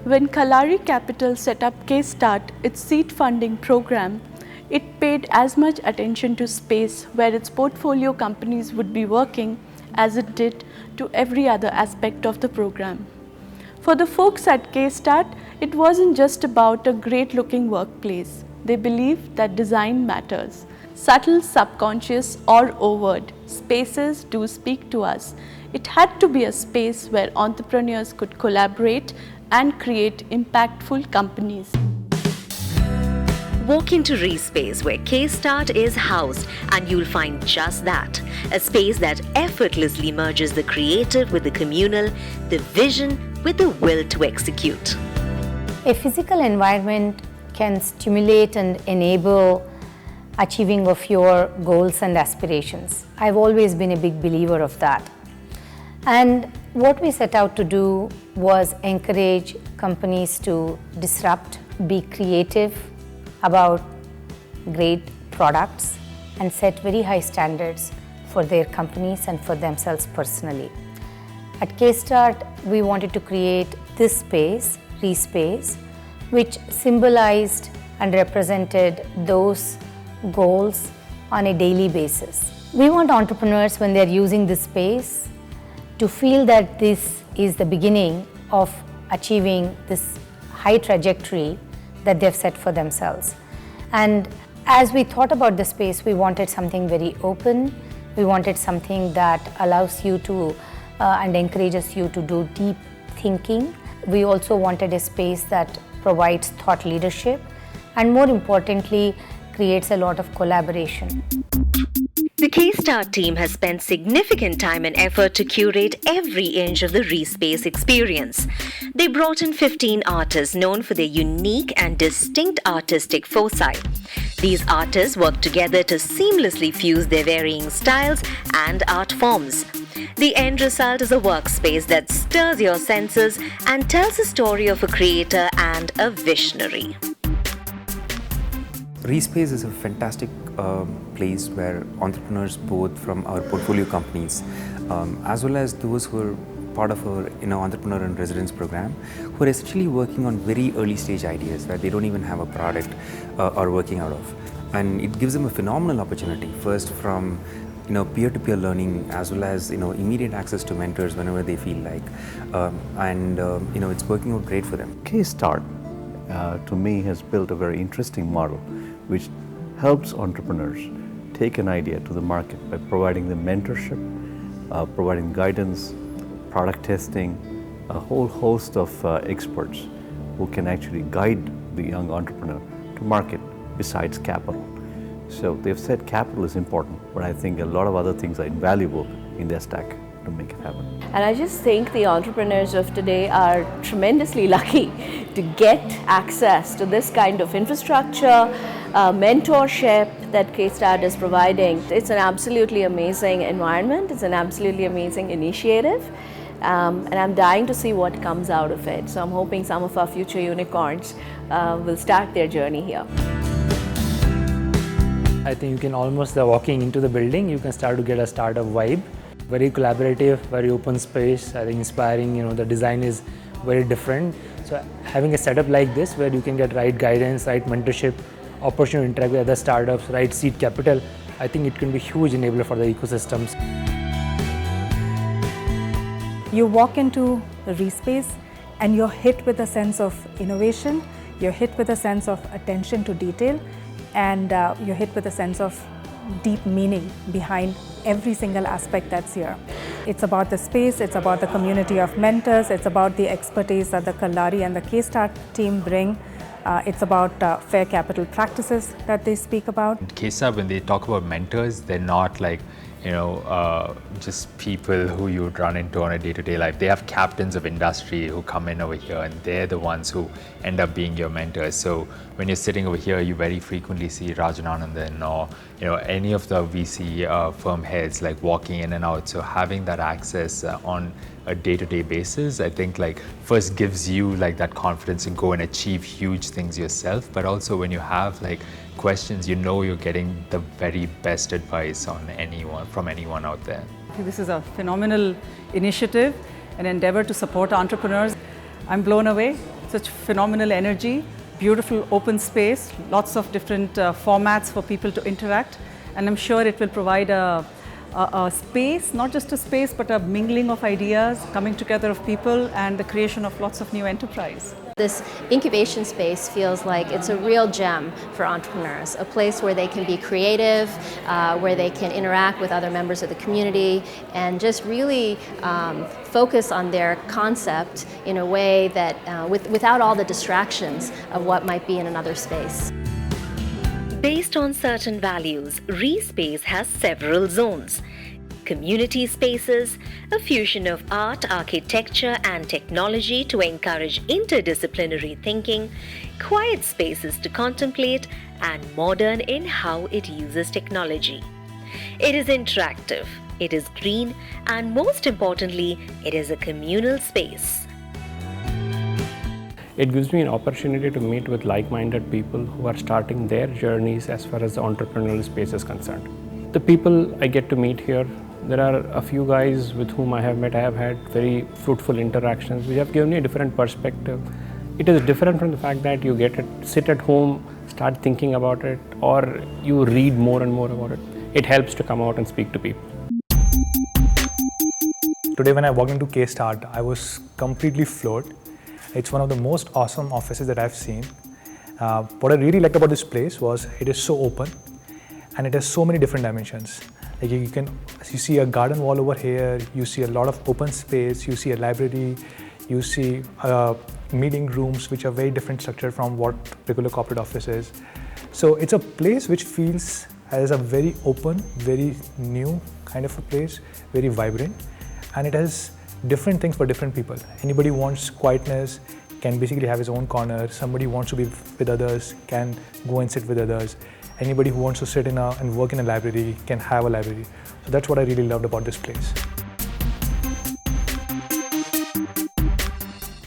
When Kalari Capital set up Kstart, its seed funding program, it paid as much attention to space where its portfolio companies would be working as it did to every other aspect of the program. For the folks at Kstart, it wasn't just about a great-looking workplace. They believed that design matters. Subtle, subconscious or overt, spaces do speak to us. It had to be a space where entrepreneurs could collaborate and create impactful companies. Walk into Respace, where Kstart is housed, and you'll find just that. A space that effortlessly merges the creative with the communal, the vision with the will to execute. A physical environment can stimulate and enable achieving of your goals and aspirations. I've always been a big believer of that. And what we set out to do was encourage companies to disrupt, be creative about great products, and set very high standards for their companies and for themselves personally. At Kstart, we wanted to create this space, Respace, which symbolized and represented those goals on a daily basis. We want entrepreneurs, when they're using this space, to feel that this is the beginning of achieving this high trajectory that they've set for themselves. And as we thought about the space, we wanted something very open. We wanted something that allows you to and encourages you to do deep thinking. We also wanted a space that provides thought leadership and, more importantly, creates a lot of collaboration. The Kstart team has spent significant time and effort to curate every inch of the Respace experience. They brought in 15 artists known for their unique and distinct artistic foresight. These artists work together to seamlessly fuse their varying styles and art forms. The end result is a workspace that stirs your senses and tells the story of a creator and a visionary. Respace is a fantastic place where entrepreneurs, both from our portfolio companies, as well as those who are part of our entrepreneur in residence program, who are essentially working on very early stage ideas where they don't even have a product or working out of. And it gives them a phenomenal opportunity, first from peer-to-peer learning, as well as immediate access to mentors whenever they feel like, and it's working out great for them. Kstart, to me, has built a very interesting model which helps entrepreneurs take an idea to the market by providing them mentorship, providing guidance, product testing, a whole host of experts who can actually guide the young entrepreneur to market besides capital. So they've said capital is important, but I think a lot of other things are invaluable in their stack to make it happen. And I just think the entrepreneurs of today are tremendously lucky to get access to this kind of infrastructure, mentorship that Kstart is providing. It's an absolutely amazing environment. It's an absolutely amazing initiative. And I'm dying to see what comes out of it. So I'm hoping some of our future unicorns will start their journey here. I think you can almost, walking into the building, you can start to get a startup vibe. Very collaborative, very open space, I think inspiring, the design is very different. So having a setup like this where you can get right guidance, right mentorship, opportunity to interact with other startups, right seed capital, I think it can be a huge enabler for the ecosystems. You walk into Respace and you're hit with a sense of innovation, you're hit with a sense of attention to detail, and you're hit with a sense of deep meaning behind every single aspect that's here. It's about the space, it's about the community of mentors, it's about the expertise that the Kalari and the Kstart team bring. It's about fair capital practices that they speak about. Kstart, when they talk about mentors, they're not like, just people who you would run into on a day-to-day life. They have captains of industry who come in over here, and they're the ones who end up being your mentors. So when you're sitting over here, you very frequently see Rajananandan or any of the VC firm heads like walking in and out. So having that access on a day-to-day basis, I think first gives you that confidence to go and achieve huge things yourself. But also when you have questions, you're getting the very best advice on from anyone out there. This is a phenomenal initiative, an endeavor to support entrepreneurs. I'm blown away. It's such phenomenal energy, beautiful open space, lots of different formats for people to interact, and I'm sure it will provide a space, not just a space, but a mingling of ideas, coming together of people, and the creation of lots of new enterprise. This incubation space feels like it's a real gem for entrepreneurs, a place where they can be creative, where they can interact with other members of the community, and just really focus on their concept in a way that, without all the distractions of what might be in another space. Based on certain values, ReSpace has several zones. Community spaces, a fusion of art, architecture and technology to encourage interdisciplinary thinking, quiet spaces to contemplate, and modern in how it uses technology. It is interactive, it is green, and most importantly, it is a communal space. It gives me an opportunity to meet with like-minded people who are starting their journeys as far as the entrepreneurial space is concerned. The people I get to meet here, there are a few guys with whom I have met. I have had very fruitful interactions which have given me a different perspective. It is different from the fact that you get to sit at home, start thinking about it, or you read more and more about it. It helps to come out and speak to people. Today when I walked into Kstart, I was completely floored. It's one of the most awesome offices that I've seen. What I really liked about this place was it is so open and it has so many different dimensions. Like you see a garden wall over here, you see a lot of open space, you see a library, you see meeting rooms which are very different structure from what regular corporate office is. So it's a place which feels as a very open, very new kind of a place, very vibrant, and it has different things for different people. Anybody who wants quietness can basically have his own corner. Somebody who wants to be with others can go and sit with others. Anybody who wants to sit and work in a library can have a library. So that's what I really loved about this place.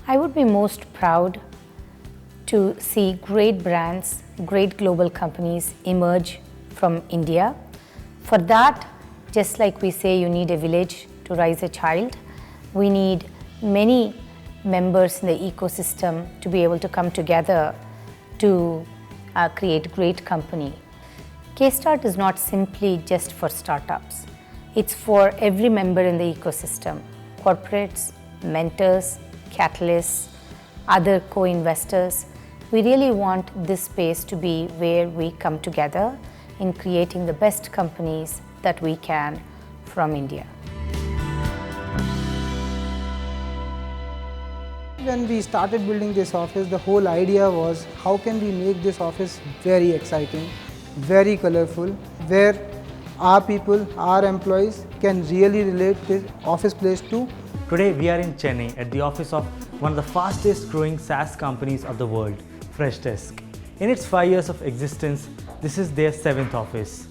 I would be most proud to see great brands, great global companies emerge from India. For that, just like we say you need a village to raise a child, we need many members in the ecosystem to be able to come together to create great company. Kstart is not simply just for startups. It's for every member in the ecosystem, corporates, mentors, catalysts, other co-investors. We really want this space to be where we come together in creating the best companies that we can from India. When we started building this office, the whole idea was how can we make this office very exciting, very colorful, where our people, our employees can really relate this office place to. Today we are in Chennai at the office of one of the fastest growing SaaS companies of the world, Freshdesk. In its 5 years of existence, this is their 7th office.